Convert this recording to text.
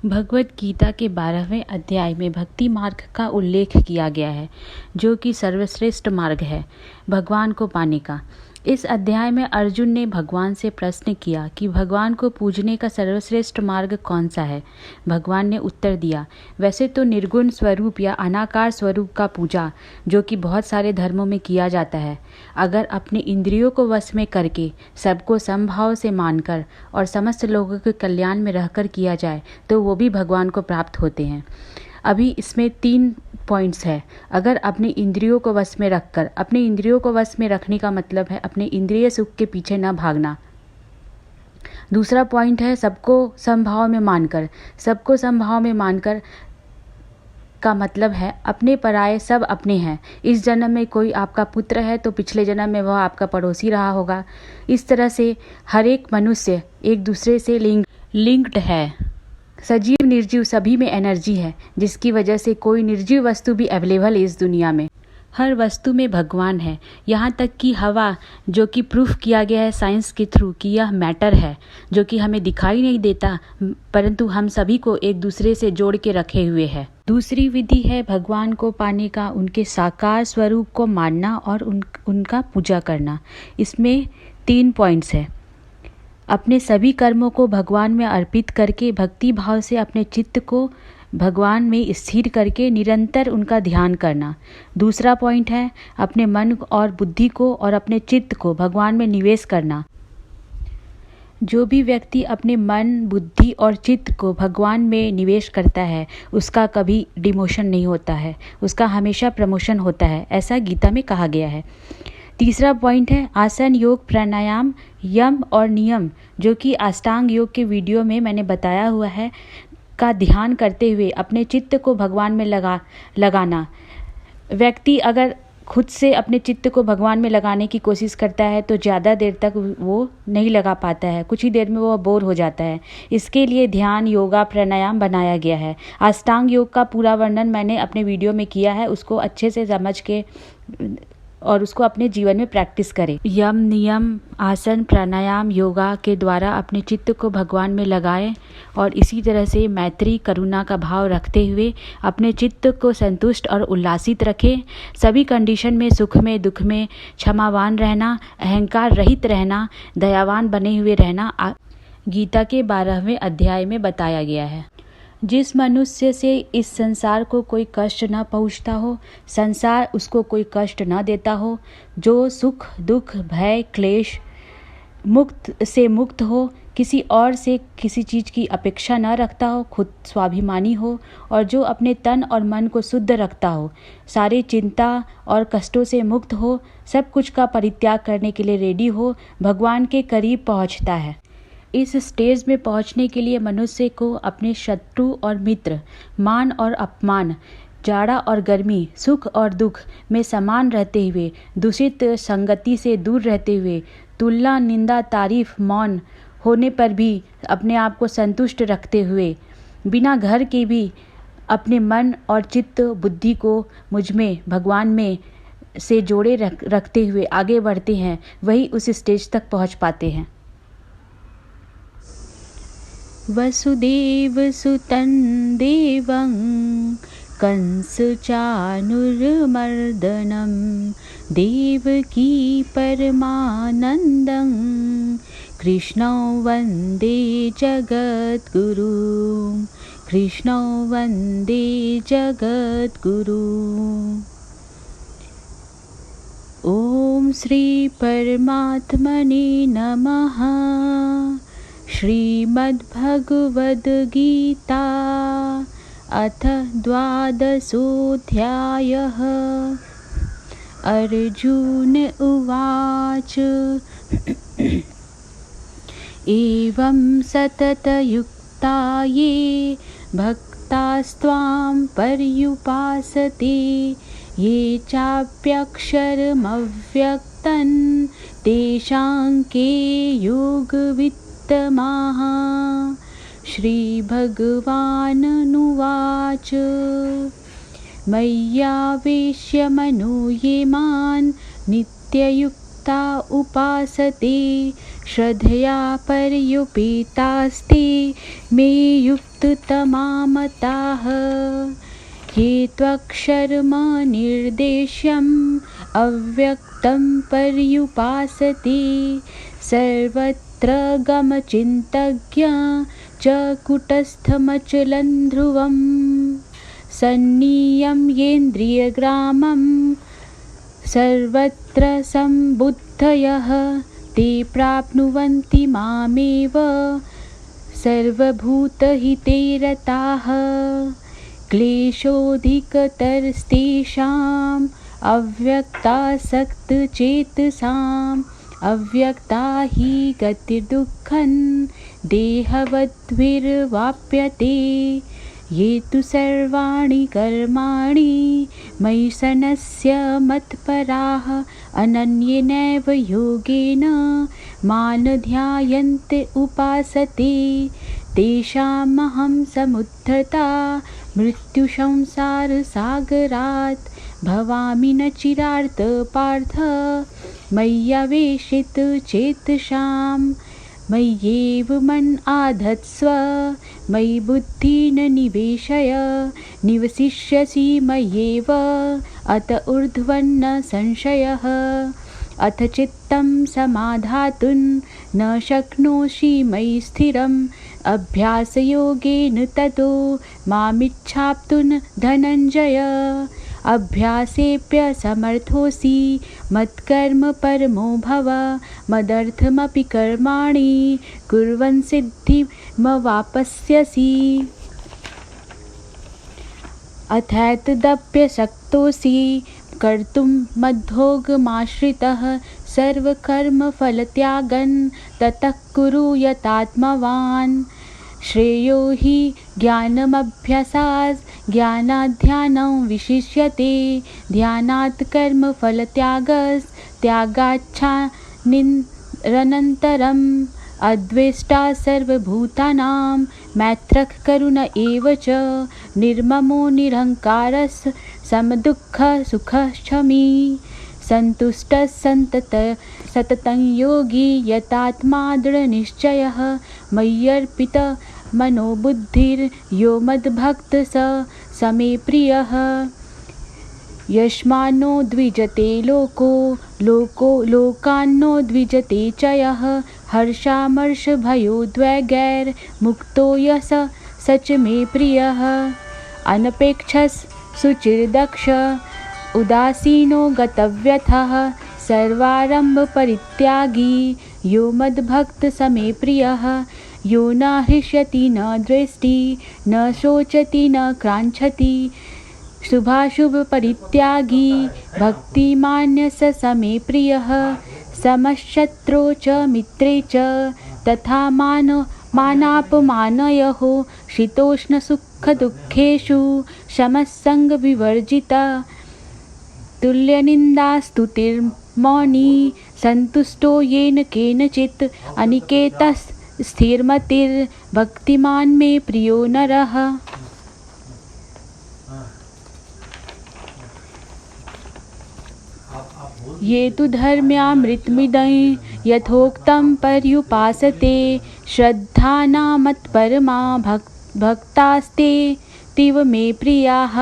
भगवद गीता के 12वें अध्याय में भक्ति मार्ग का उल्लेख किया गया है, जो कि सर्वश्रेष्ठ मार्ग है भगवान को पाने का। इस अध्याय में अर्जुन ने भगवान से प्रश्न किया कि भगवान को पूजने का सर्वश्रेष्ठ मार्ग कौन सा है। भगवान ने उत्तर दिया, वैसे तो निर्गुण स्वरूप या अनाकार स्वरूप का पूजा, जो कि बहुत सारे धर्मों में किया जाता है, अगर अपने इंद्रियों को वश में करके सबको समभाव से मानकर और समस्त लोगों के कल्याण में रहकर किया जाए तो वो भी भगवान को प्राप्त होते हैं। अभी इसमें 3 पॉइंट्स है। अगर अपने इंद्रियों को वश में रखकर, अपने इंद्रियों को वश में रखने का मतलब है अपने इंद्रिय सुख के पीछे न भागना। दूसरा पॉइंट है सबको समभाव में मानकर। सबको समभाव में मानकर का मतलब है अपने पराये सब अपने हैं। इस जन्म में कोई आपका पुत्र है तो पिछले जन्म में वह आपका पड़ोसी रहा होगा। इस तरह से हर एक मनुष्य एक दूसरे से लिंक्ड है। सजीव निर्जीव सभी में एनर्जी है, जिसकी वजह से कोई निर्जीव वस्तु भी अवेलेबल है इस दुनिया में। हर वस्तु में भगवान है, यहाँ तक कि हवा, जो कि प्रूफ किया गया है साइंस के थ्रू कि यह मैटर है, जो कि हमें दिखाई नहीं देता, परंतु हम सभी को एक दूसरे से जोड़ के रखे हुए है। दूसरी विधि है भगवान को पाने का उनके साकार स्वरूप को मानना और उनका पूजा करना। इसमें 3 पॉइंट्स है। अपने सभी कर्मों को भगवान में अर्पित करके भक्ति भाव से अपने चित्त को भगवान में स्थिर करके निरंतर उनका ध्यान करना। दूसरा पॉइंट है अपने मन और बुद्धि को और अपने चित्त को भगवान में निवेश करना। जो भी व्यक्ति अपने मन, बुद्धि और चित्त को भगवान में निवेश करता है उसका कभी डिमोशन नहीं होता है, उसका हमेशा प्रमोशन होता है, ऐसा गीता में कहा गया है। तीसरा पॉइंट है आसन, योग, प्राणायाम, यम और नियम, जो कि अष्टांग योग के वीडियो में मैंने बताया हुआ है, का ध्यान करते हुए अपने चित्त को भगवान में लगाना। व्यक्ति अगर खुद से अपने चित्त को भगवान में लगाने की कोशिश करता है तो ज़्यादा देर तक वो नहीं लगा पाता है, कुछ ही देर में वो बोर हो जाता है। इसके लिए ध्यान, योगा, प्राणायाम बनाया गया है। अष्टांग योग का पूरा वर्णन मैंने अपने वीडियो में किया है, उसको अच्छे से समझ के और उसको अपने जीवन में प्रैक्टिस करें। यम, नियम, आसन, प्राणायाम, योगा के द्वारा अपने चित्त को भगवान में लगाएं और इसी तरह से मैत्री, करुणा का भाव रखते हुए अपने चित्त को संतुष्ट और उल्लासित रखें। सभी कंडीशन में, सुख में, दुख में क्षमावान रहना, अहंकार रहित रहना, दयावान बने हुए रहना गीता के 12वें अध्याय में बताया गया है। जिस मनुष्य से इस संसार को कोई कष्ट न पहुँचता हो, संसार उसको कोई कष्ट न देता हो, जो सुख, दुख, भय, क्लेश से मुक्त हो, किसी और से किसी चीज़ की अपेक्षा न रखता हो, खुद स्वाभिमानी हो और जो अपने तन और मन को शुद्ध रखता हो, सारी चिंता और कष्टों से मुक्त हो, सब कुछ का परित्याग करने के लिए रेडी हो, भगवान के करीब पहुँचता है। इस स्टेज में पहुंचने के लिए मनुष्य को अपने शत्रु और मित्र, मान और अपमान, जाड़ा और गर्मी, सुख और दुख में समान रहते हुए, दूषित संगति से दूर रहते हुए, तुलना, निंदा, तारीफ, मौन होने पर भी अपने आप को संतुष्ट रखते हुए, बिना घर के भी अपने मन और चित्त, बुद्धि को मुझ में, भगवान में से जोड़े रखते हुए आगे बढ़ते हैं, वही उस स्टेज तक पहुंच पाते हैं। वसुदेव सुतं देवं कंसचानुर्मर्दनं देवकी परमानन्दं कृष्णं वन्दे जगद्गुरुं, कृष्णं वन्दे जगद्गुरुं। ॐ श्री परमात्मने नमः। श्रीमद्भगवद्गीता अथ 12वाध्यायः। अर्जुन उवाच एवं सततयुक्ता ये भक्तास्त्वां पर्युपासते ये चाप्यक्षरमव्यक्तं तेषां के योगवित् तमाहा। श्रीभगवानुवाच मय्यावेश्य मनो ये मां नित्ययुक्ता उपासते श्रद्धया पर्युपेतास्ते मे युक्ततमामताः। ये त्वक्षरमनिर्देश्यम् अव्यक्तं पर्युपासते सर्वत्र गमचिन्तज्ञ च कुटस्थमचलं ध्रुवम्। सन्नियम्येन्द्रियग्रामं सर्वत्र सम्बुद्धयः ते प्राप्नुवन्ति मामेव सर्वभूतहिते रताः। क्लेशोऽधिकतरस्तेषाम् अव्यक्तासक्तचेतसाम् अव्यक्ता हि गतिर्दुःखं देहवद्भिर्वाप्यते। ये तु सर्वाणि कर्माणि मयि सन्न्यस्य मत्पराः अनन्येनैव योगेन मां ध्यायन्ते उपासते तेषामहं समुद्धृता मृत्युसंसारसागरात् भवामि न चिरात् पार्थ। मय्यावेशितचेतसाम् मय्येव मन आधत्स्व मयि बुद्धिं निवेशय निवसिष्यसि मय्येव अत ऊर्ध्वं न संशयः। अथ चित्तं समाधातुं न शक्नोषि मयि स्थिरम् अभ्यासयोगेन ततो मामिच्छाप्तुं धनञ्जय। अभ्यासेऽप्यसमर्थोऽसि मत्कर्म परमो भव मदर्थमपि कर्माणि कुर्वन् सिद्धिमवाप्स्यसि। अथैतदप्यशक्तोऽसि कर्तुं मद्भोगमाश्रितः सर्वकर्मफलत्यागं ततः कुरु यतात्मवान्। श्रेयो हि ज्ञानमभ्यासात् ज्ञानाध्यानं विशिष्यते ध्यानात् कर्मफलत्यागाच्चानिरनन्तरम्। अद्वेष्टा सर्वभूतानां मैत्रः करुण एव च निर्ममो निरहङ्कारः समदुःखः सुखक्षमी सन्तुष्टः सततं योगी यतात्मा दृढनिश्चयः मय्यर्पितमनोबुद्धिर्यो मद्भक्तः स मे प्रियः। यस्मान्नो द्विजते लोकान्नो द्विजते च यः हर्षामर्षभयोद्वेगैर्मुक्तो यः स च मे प्रियः। अनपेक्षः शुचिर्दक्ष उदासीनो गतव्यथः सर्वारम्भपरित्यागी यो मद्भक्तः स मे प्रियः। यो न हृष्यति न द्वेष्टि न शोचति न क्राञ्चति शुभाशुभपरित्यागी भक्तिमान्यः स मे प्रियः। समशत्रौ च मित्रे च तथा मानापमानयोः शीतोष्णसुखदुःखेषु समः सङ्गविवर्जितः तुल्यनिन्दास्तुतिर्मौनी सन्तुष्टो येन केनचित् अनिकेतः स्थिरमतिर्भक्तिमान् मे प्रियो नरः। ये तु धर्म्यामृतमिदं यथोक्तं पर्युपासते श्रद्धाना मत्परमा भक्तास्ते तीव मे प्रियाः।